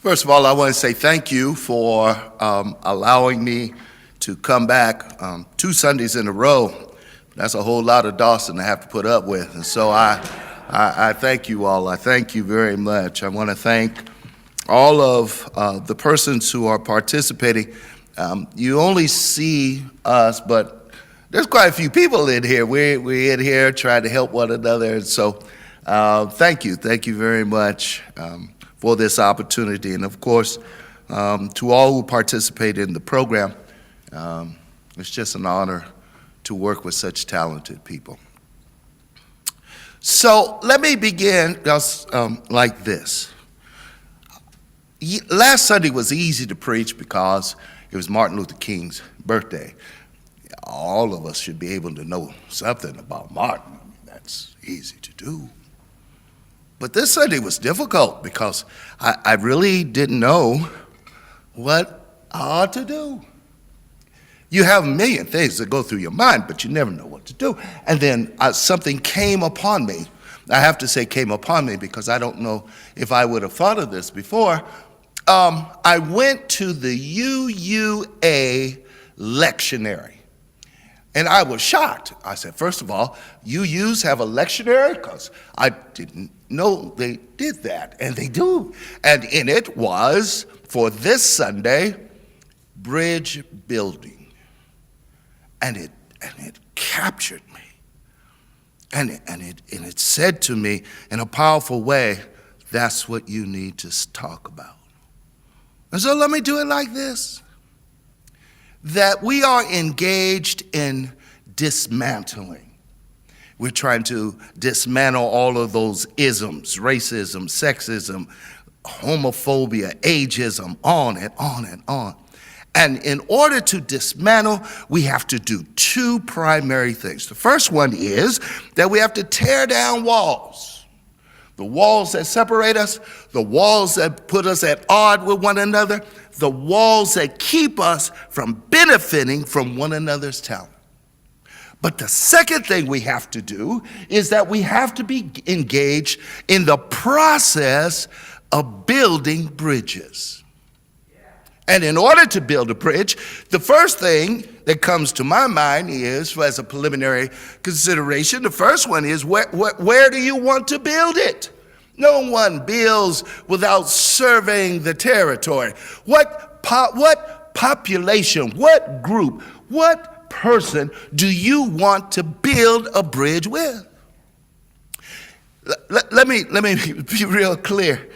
First of all, I want to say thank you for allowing me to come back 2 Sundays in a row. That's a whole lot of Dawson to have to put up with. And so I thank you all. I thank you very much. I want to thank all of the persons who are participating. You only see us, but there's quite a few people in here. We're in here trying to help one another. And so thank you. Thank you very much for this opportunity. And of course, to all who participate in the program, it's just an honor to work with such talented people. So let me begin just like this. Last Sunday was easy to preach because it was Martin Luther King's birthday. All of us should be able to know something about Martin. I mean, that's easy to do. But this Sunday was difficult because I really didn't know what I ought to do. You have a million things that go through your mind, but you never know what to do. And then something came upon me. I have to say came upon me because I don't know if I would have thought of this before. I went to the UUA lectionary. And I was shocked. I said, first of all, UUs have a lectionary? Because I didn't know they did that, and they do. And in it was, for this Sunday, Bridgebuilding. And it captured me. And it said to me in a powerful way, that's what you need to talk about. And so let me do it like this. That we are engaged in dismantling. We're trying to dismantle all of those isms, racism, sexism, homophobia, ageism, on and on and on. And in order to dismantle, we have to do 2 primary things. The first one is that we have to tear down walls. The walls that separate us, the walls that put us at odds with one another, the walls that keep us from benefiting from one another's talent. But the second thing we have to do is that we have to be engaged in the process of building bridges. And in order to build a bridge, the first thing that comes to my mind is, as a preliminary consideration, the first one is where do you want to build it? No one builds without surveying the territory. What population, what group, what person do you want to build a bridge with? Let me be real clear.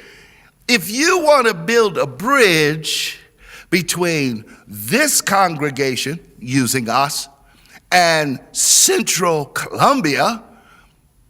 If you want to build a bridge between this congregation, using us, and Central Columbia,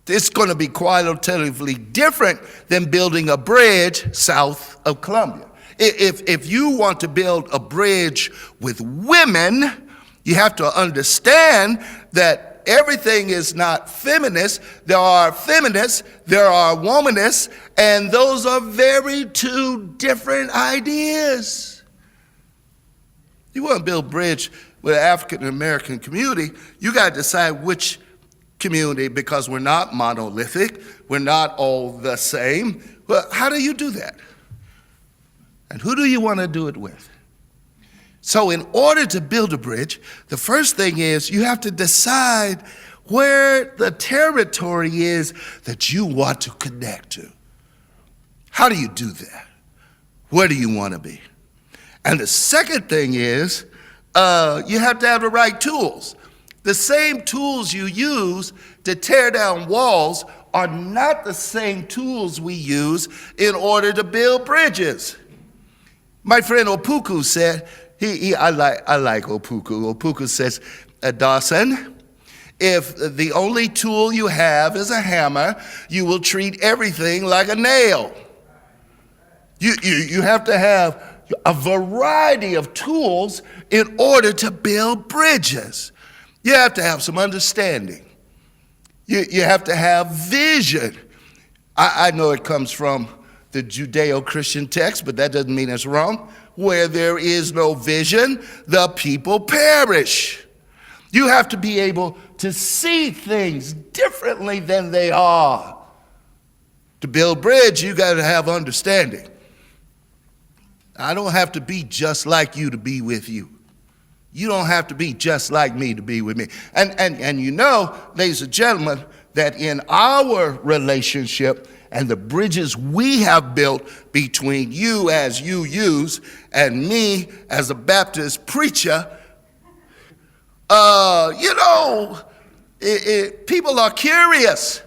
it's going to be qualitatively different than building a bridge south of Columbia. If you want to build a bridge with women, you have to understand that everything is not feminist. There are feminists, there are womanists, and those are very 2 different ideas. You want to build a bridge with the African American community, you got to decide which community, because we're not monolithic, we're not all the same. Well, how do you do that? And who do you want to do it with? So in order to build a bridge, the first thing is you have to decide where the territory is that you want to connect to. How do you do that? Where do you want to be? And the second thing is you have to have the right tools. The same tools you use to tear down walls are not the same tools we use in order to build bridges. My friend Opuku said, I like Opuku. Opuku says, Dawson, if the only tool you have is a hammer, you will treat everything like a nail. You have to have a variety of tools in order to build bridges. You have to have some understanding. You have to have vision. I know it comes from the Judeo-Christian text, but that doesn't mean it's wrong. Where there is no vision, the people perish. You have to be able to see things differently than they are. To build bridge, you got to have understanding. I don't have to be just like you to be with you. You don't have to be just like me to be with me. And you know, ladies and gentlemen, that in our relationship and the bridges we have built between you as UUs and me as a Baptist preacher, people are curious.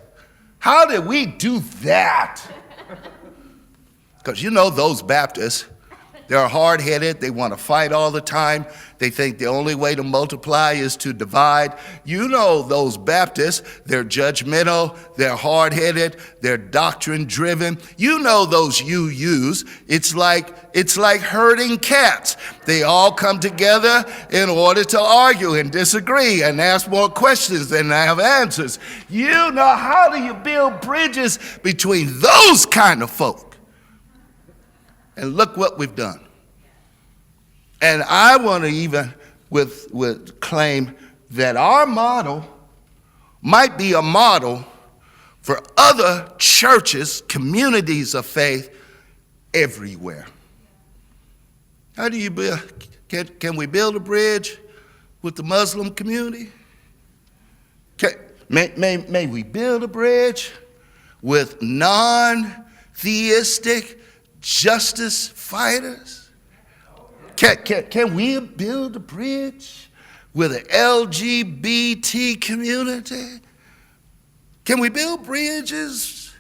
How did we do that? Because you know those Baptists, they're hard-headed. They want to fight all the time. They think the only way to multiply is to divide. You know those Baptists, they're judgmental, they're hard-headed, they're doctrine-driven. You know those UUs. It's like herding cats. They all come together in order to argue and disagree and ask more questions than have answers. You know, how do you build bridges between those kind of folk? And look what we've done. And I want to even with claim that our model might be a model for other churches, communities of faith everywhere. How do you build? Can we build a bridge with the Muslim community? May we build a bridge with non-theistic justice fighters? Can we build a bridge with an LGBT community? Can we build bridges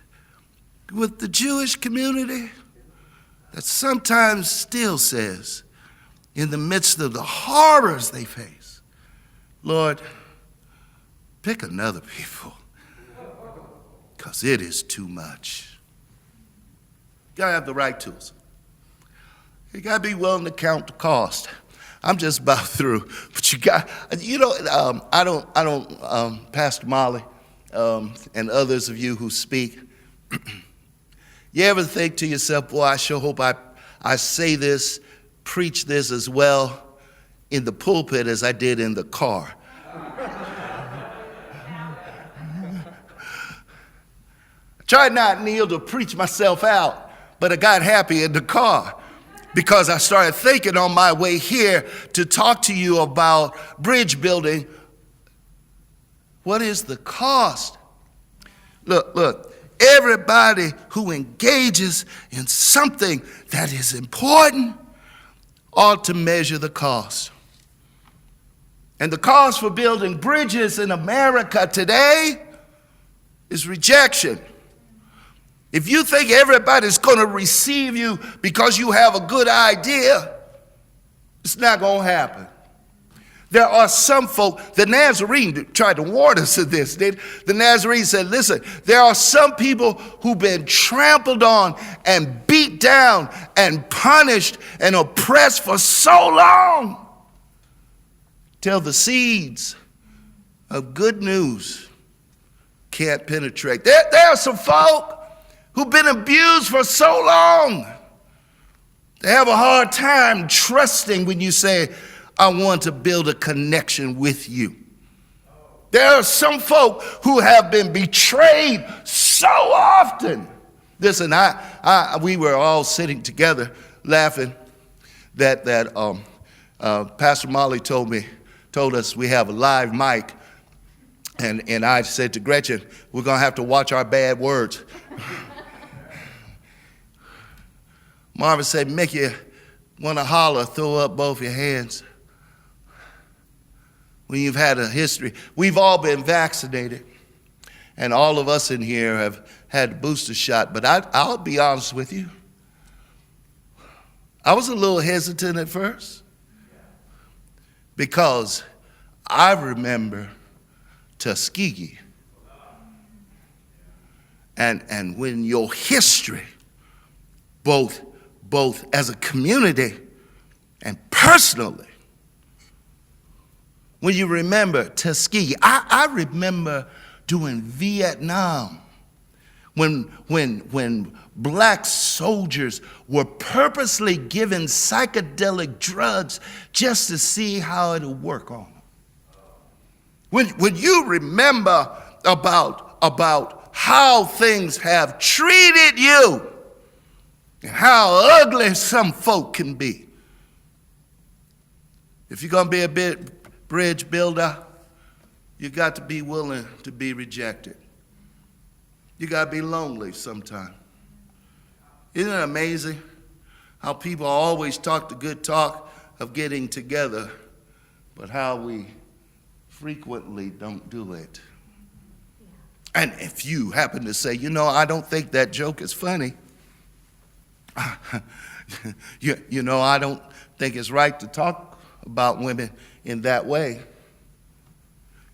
with the Jewish community that sometimes still says, in the midst of the horrors they face, Lord, pick another people, because it is too much. You gotta have the right tools. You gotta be willing to count the cost. I'm just about through, but Pastor Molly and others of you who speak, you ever think to yourself, boy, I sure hope I say this, preach this as well in the pulpit as I did in the car. I tried not kneel to preach myself out, but I got happy in the car because I started thinking on my way here to talk to you about bridge building. What is the cost? Look, everybody who engages in something that is important ought to measure the cost. And the cost for building bridges in America today is rejection. If you think everybody's going to receive you because you have a good idea, it's not going to happen. There are some folk, the Nazarene tried to warn us of this. The Nazarene said, listen, there are some people who've been trampled on and beat down and punished and oppressed for so long till the seeds of good news can't penetrate. There are some folk who've been abused for so long. They have a hard time trusting when you say, I want to build a connection with you. There are some folk who have been betrayed so often. Listen, we were all sitting together laughing that Pastor Molly told us we have a live mic, and I said to Gretchen, we're going to have to watch our bad words. Marvin said, make you want to holler, throw up both your hands. When you've had a history, we've all been vaccinated, and all of us in here have had the booster shot, but I'll be honest with you. I was a little hesitant at first because I remember Tuskegee. And when your history, both as a community and personally, when you remember Tuskegee, I remember during Vietnam, when black soldiers were purposely given psychedelic drugs just to see how it would work on them. When you remember about how things have treated you, and how ugly some folk can be. If you're going to be a bridge builder, you got to be willing to be rejected. You got to be lonely sometimes. Isn't it amazing how people always talk the good talk of getting together, but how we frequently don't do it? And if you happen to say, I don't think that joke is funny. I don't think it's right to talk about women in that way.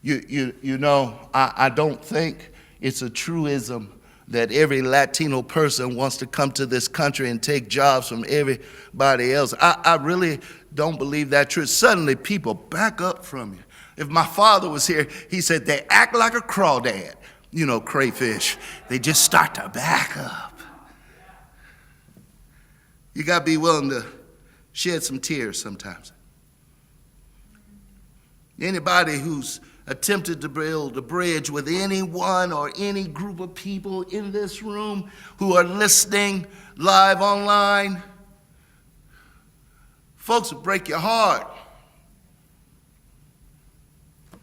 I don't think it's a truism that every Latino person wants to come to this country and take jobs from everybody else. I really don't believe that true. Suddenly people back up from you. If my father was here, he said they act like a crawdad, crayfish. They just start to back up. You got to be willing to shed some tears sometimes. Anybody who's attempted to build a bridge with anyone or any group of people in this room who are listening live online, folks will break your heart.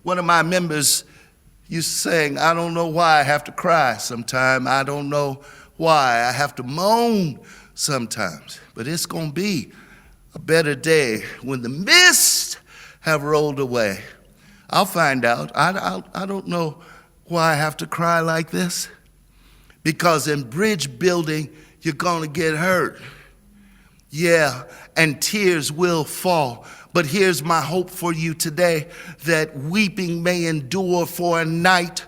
One of my members used to sing, I don't know why I have to cry sometime. I don't know why I have to moan sometimes. But it's going to be a better day when the mist have rolled away. I'll find out. I don't know why I have to cry like this. Because in bridge building, you're going to get hurt. Yeah, and tears will fall. But here's my hope for you today, that weeping may endure for a night,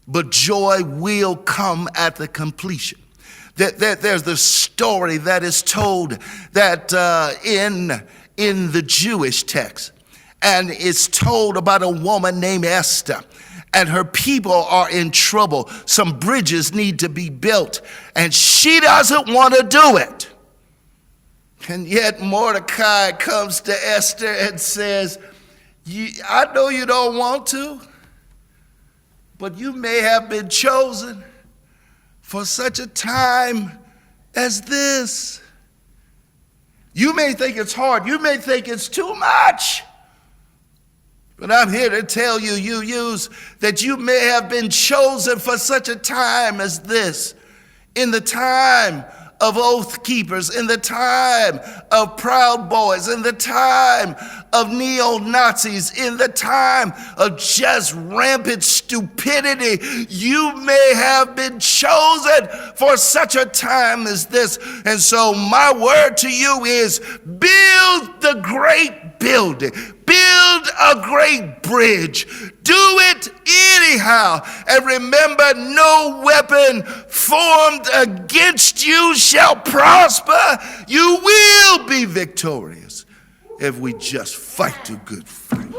but joy will come at the completion. There's the story that is told that in the Jewish text. And it's told about a woman named Esther, and her people are in trouble. Some bridges need to be built, and she doesn't want to do it. And yet Mordecai comes to Esther and says, I know you don't want to, but you may have been chosen for such a time as this. You may think it's hard. You may think it's too much. But I'm here to tell you, that you may have been chosen for such a time as this. In the time of oath keepers, in the time of Proud Boys, in the time of neo-Nazis, in the time of just rampant stupidity, you may have been chosen for such a time as this. And so my word to you is, build the great building. Build a great bridge. Do it anyhow. And remember, no weapon formed against you shall prosper. You will be victorious if we just fight a good fight.